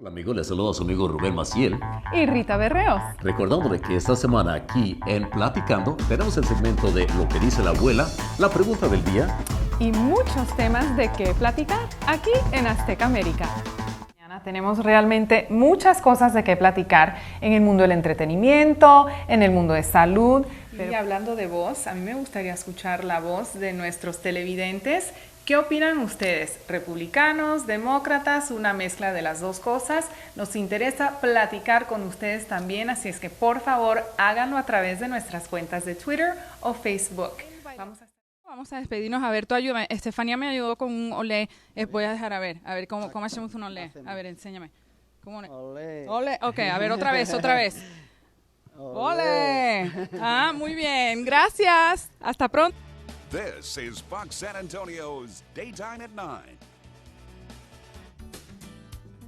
Hola amigos, les saluda a su amigo Rubén Maciel y Rita Verreos. Recordándole que esta semana aquí en Platicando tenemos el segmento de Lo que dice la abuela, la pregunta del día Y muchos temas de qué platicar aquí en Azteca América. Mañana tenemos realmente muchas cosas de qué platicar en el mundo del entretenimiento, en el mundo de salud. Y hablando de voz, a mí me gustaría escuchar la voz de nuestros televidentes. ¿Qué opinan ustedes? ¿Republicanos, demócratas, una mezcla de las dos cosas? Nos interesa platicar con ustedes también, así es que por favor háganlo a través de nuestras cuentas de Twitter o Facebook. Vamos a despedirnos. A ver, tú ayúdame. Estefanía me ayudó con un olé. Voy a dejar a ver cómo hacemos un olé. A ver, enséñame. ¿Cómo olé? Olé. Ok, a ver, otra vez. Olé. Ah, muy bien. Gracias. Hasta pronto. This is Fox San Antonio's Daytime at 9.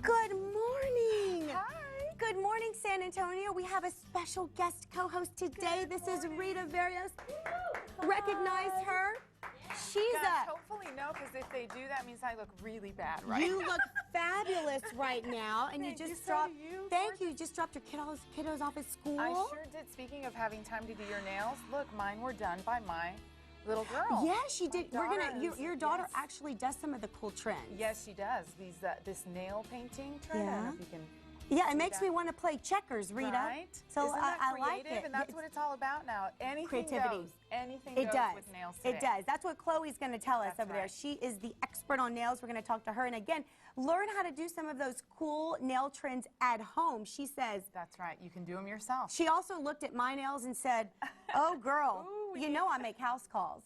Good morning. Hi. Good morning, San Antonio. We have a special guest co-host today. This is Rita Verreos. Recognize her? She's hopefully no, because if they do, that means I look really bad, right? You look fabulous right now, and you just dropped. Thank you. You just dropped your kiddos off at school. I sure did. Speaking of having time to do your nails, look, mine were done by my little girl. Yeah, she did. We're gonna. Your daughter actually does some of the cool trends. Yes, she does. This nail painting trend. I don't know if you can. Yeah, it makes me want to play checkers, Rita. Right? So Isn't that I like creative? it. And that's what it's all about now. Anything Creativity. goes. Anything It goes does. with nails today. It does. That's what Chloe's going to tell us over there. right. She is the expert on nails. We're going to talk to her. And again, learn how to do some of those cool nail trends at home. She says. That's right. You can do them yourself. She also looked at my nails and said, oh, girl, you know I make house calls.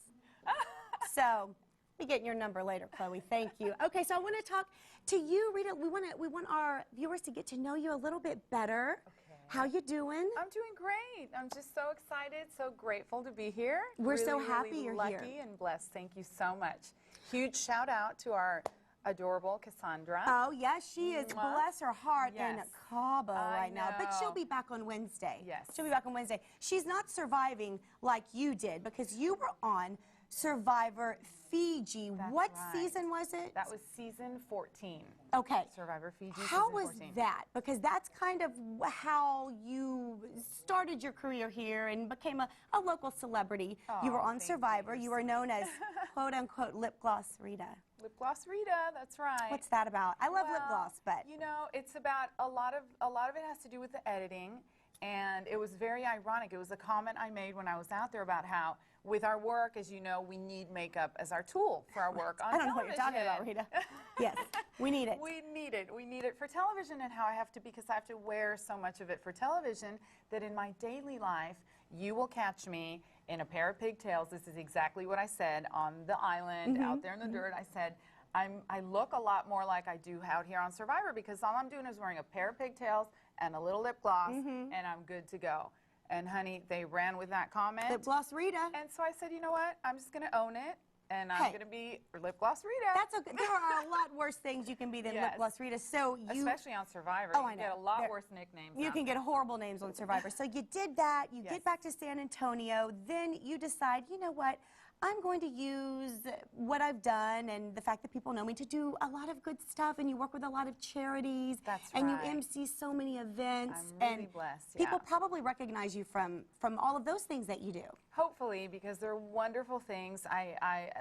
So we get your number later, Chloe. Thank you. Okay, so I want to talk to you, Rita. We want our viewers to get to know you a little bit better. Okay. How you doing? I'm doing great. I'm just so excited, so grateful to be here. We're really, so happy really you're lucky here. And blessed. Thank you so much. Huge shout out to our adorable Cassandra. Oh, yes, she is. Bless her heart in Yes. Cabo right now. But she'll know. be back on Wednesday. Yes. She'll be back on Wednesday. She's not surviving like you did because you were on Survivor Fiji. That's what right. season was it? That was season 14. Okay. Survivor Fiji. How season was 14. that? Because that's kind of how you started your career here and became a local celebrity. You were on Survivor. You were known as quote unquote lip gloss Rita. Lip gloss Rita, that's right. What's that about? I love lip gloss, but you know, it's about a lot of it has to do with the editing, and it was very ironic. It was a comment I made when I was out there about how with our work, as you know, we need makeup as our tool for our work on I don't know what television. you're talking about, Rita. Yes, we need it. We need it. We need it for television, and how I have to, because I have to wear so much of it for television, that in my daily life, you will catch me in a pair of pigtails. This is exactly what I said on the island, out there in the dirt. I said, I look a lot more like I do out here on Survivor because all I'm doing is wearing a pair of pigtails and a little lip gloss, and I'm good to go. And honey, they ran with that comment. Lip gloss Rita. And so I said, you know what? I'm just going to own it, and I'm going to be lip gloss Rita. That's okay. There are a lot worse things you can be than lip gloss Rita. So you, especially on Survivor, I you know. get a lot worse nicknames. You can get horrible names on Survivor. So you did that. You get back to San Antonio. Then you decide, you know what? I'm going to use what I've done and the fact that people know me to do a lot of good stuff, and you work with a lot of charities. That's and right. you MC so many events. I'm really and blessed, people probably recognize you from all of those things that you do. Hopefully, because they're wonderful things.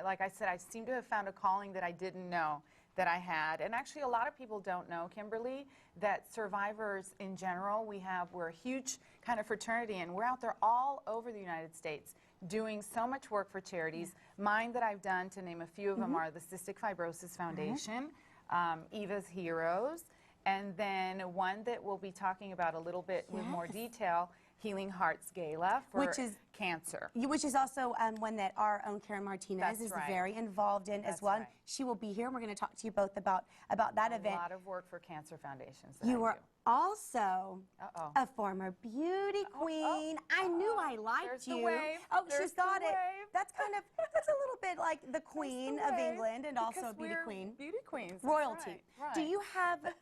Like I said, I seem to have found a calling that I didn't know that I had. And actually, a lot of people don't know, Kimberly, that survivors in general, we're a huge kind of fraternity, and we're out there all over the United States doing so much work for charities. Mine that I've done, to name a few of them, are the Cystic Fibrosis Foundation, Eva's Heroes, and then one that we'll be talking about a little bit with more detail, Healing Hearts Gala for cancer. Which is also one that our own Karen Martinez is very involved in as well. Right. She will be here, and we're going to talk to you both about that event. A lot of work for cancer foundations. You were also a former beauty queen. I knew I liked you. Oh, she's got it. That's a little bit like the Queen of England and also a beauty queen. Beauty queens. Royalty. Right.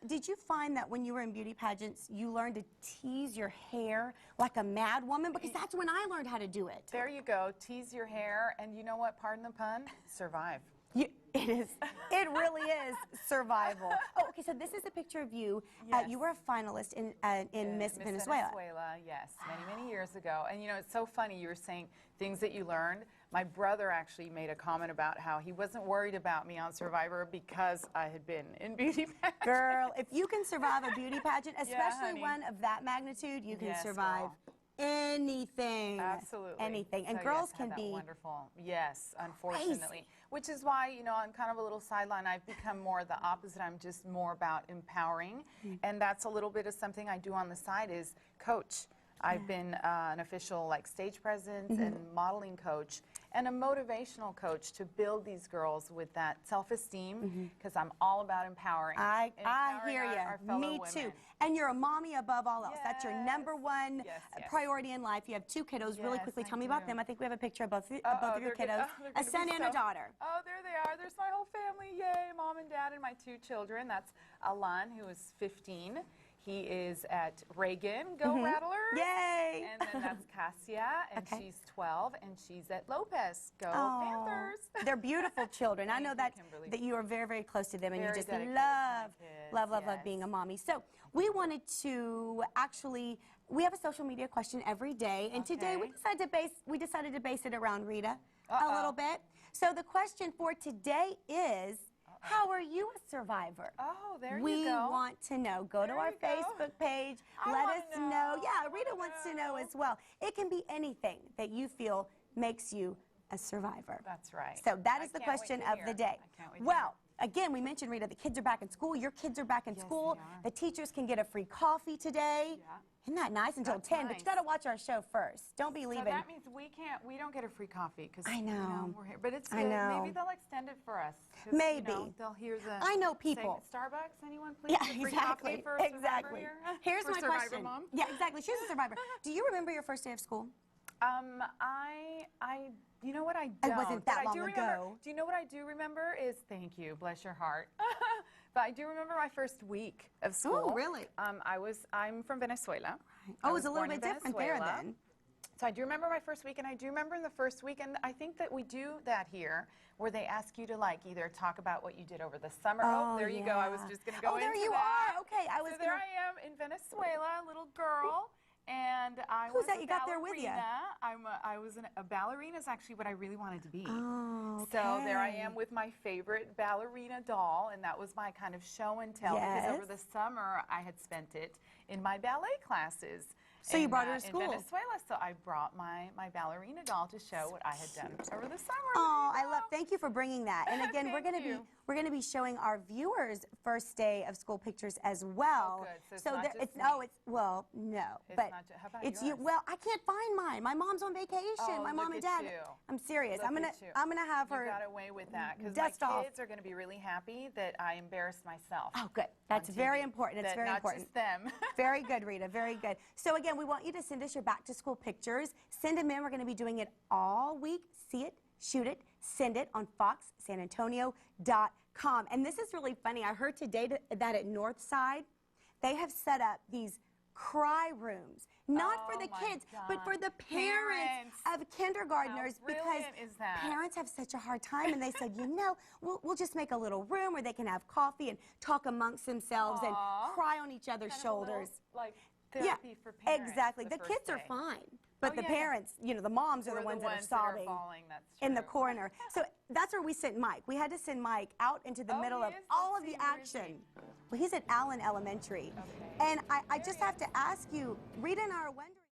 Did you find that when you were in beauty pageants, you learned to tease your hair like a mad woman? Because that's when I learned how to do it. There you go. Tease your hair, and you know what? Pardon the pun. Survive. It It really is survival. Oh, okay, so this is a picture of you. Yes. You were a finalist in Miss Venezuela. Yes, many years ago. And you know, it's so funny, you were saying things that you learned. My brother actually made a comment about how he wasn't worried about me on Survivor because I had been in beauty pageants. Girl, if you can survive a beauty pageant, especially honey. one of that magnitude, you can Yes, survive girl. anything. Absolutely. Anything. And So, girls yes, can had that be wonderful. Yes, unfortunately. Which is why, you know, on kind of a little sideline, I've become more the opposite. I'm just more about empowering. And that's a little bit of something I do on the side is coach. I've been an official like stage presence and modeling coach and a motivational coach to build these girls with that self-esteem because I'm all about empowering. I Empowering hear our you. fellow Me women. too. And you're a mommy above all else. That's your number one Yes, yes. priority in life. You have 2 kiddos. Really Yes, quickly, I tell me about do. them. I think we have a picture of both of your they're kiddos. they're A gonna son be and a daughter. Oh, there they are. There's my whole family. Yay, mom and dad and my 2 children. That's Alan, who is 15. He is at Reagan, go Rattlers. Yay! And then that's Cassia, and Okay. she's 12, and she's at Lopez, go Aw, Panthers. They're beautiful children. I Thank know you, that Kimberly. you are very, very close to them, and Very you just dedicated to my kids, love being a mommy. So we wanted to actually, we have a social media question every day, and today we Okay. decided to base it around Rita a little bit. So the question for today is, how are you a survivor? Oh, there We you go. want to know. Go to There our you go. Facebook page. I Let wanna us know. Yeah, I Rita wanna wants to know know. as well. It can be anything that you feel makes you a survivor. That's right. So that is I the can't wait question to of hear. the day. I can't wait to Well, again, we mentioned, Rita, the kids are back in school. Your kids are back in Yes, school. they are. The teachers can get a free coffee today. Yeah. Isn't that nice? Until That's 10, but you nice. got to watch our show first. Don't be So leaving. that means we don't get a free coffee because I know. we're here. But it's I good. know. Maybe they'll extend it for us. 'Cause, Maybe. You know, they'll hear the. I know people. Starbucks, anyone please? Yeah, A free exactly. Coffee for a Survivor Exactly. here? Here's For my Survivor question. Mom? Yeah, exactly. She's a survivor. Do you remember your first day of school? You know what I don't. wasn't but that I do long remember, ago. Do you know what I do remember is, thank you, bless your heart. But I do remember my first week of school. Oh, really? I'm from Venezuela. Oh, I it was was a little born in bit different there Venezuela. then. So I do remember my first week, and I do remember in the first week, and I think that we do that here, where they ask you to like either talk about what you did over the summer. Oh, there you go. I was yeah. just going to go Oh, there into you that. are. Okay, I was So there gonna- I am in Venezuela, a little girl. And I Who's was that a you got there with you? ballerina. I was a ballerina is actually what I really wanted to be. Oh, So there I okay. am with my favorite ballerina doll, and that was my kind of show and tell because over the Yes. summer I had spent it in my ballet classes. So you brought her to school? In Venezuela, so I brought my ballerina doll to show what I had done over the summer. Oh, There I you love. go. Thank you for bringing that. And again, we're Thank going to you. be showing our viewers first day of school pictures as well. Oh, good. So it's not there, just it's me. well, no, It's but not how about it's you. yours? Well, I can't find mine. My mom's on vacation. Oh, my mom look and at dad. you. I'm serious. Look I'm at you. gonna have You her. got away with that because dust my off. kids are going to be really happy that I embarrassed myself. Oh, good. That's on very TV. important. It's That very not important. Just them. Very good, Rita. Very good. So again, we want you to send us your back to school pictures. Send them in. We're going to be doing it all week. See it, shoot it, send it on foxsanantonio.com. And this is really funny. I heard today that at Northside, they have set up these cry rooms, not for Oh the my kids, but for the God. parents of kindergartners, How because brilliant is that? parents have such a hard time, and they said, we'll just make a little room where they can have coffee and talk amongst themselves and Aw. cry on each other's Kind of a little, shoulders. like therapy for parents. Exactly. The first kids are day. fine, but Oh, the yeah, yeah. parents, the moms are We're the ones that are sobbing bawling, that's in the true. corner. So that's where we sent Mike. We had to send Mike out into the Oh, middle he of is? all Let's of the see, where is he? action. Well, he's at Allen Elementary. Okay. And I There just he have is. to ask you, Rita and I are wondering.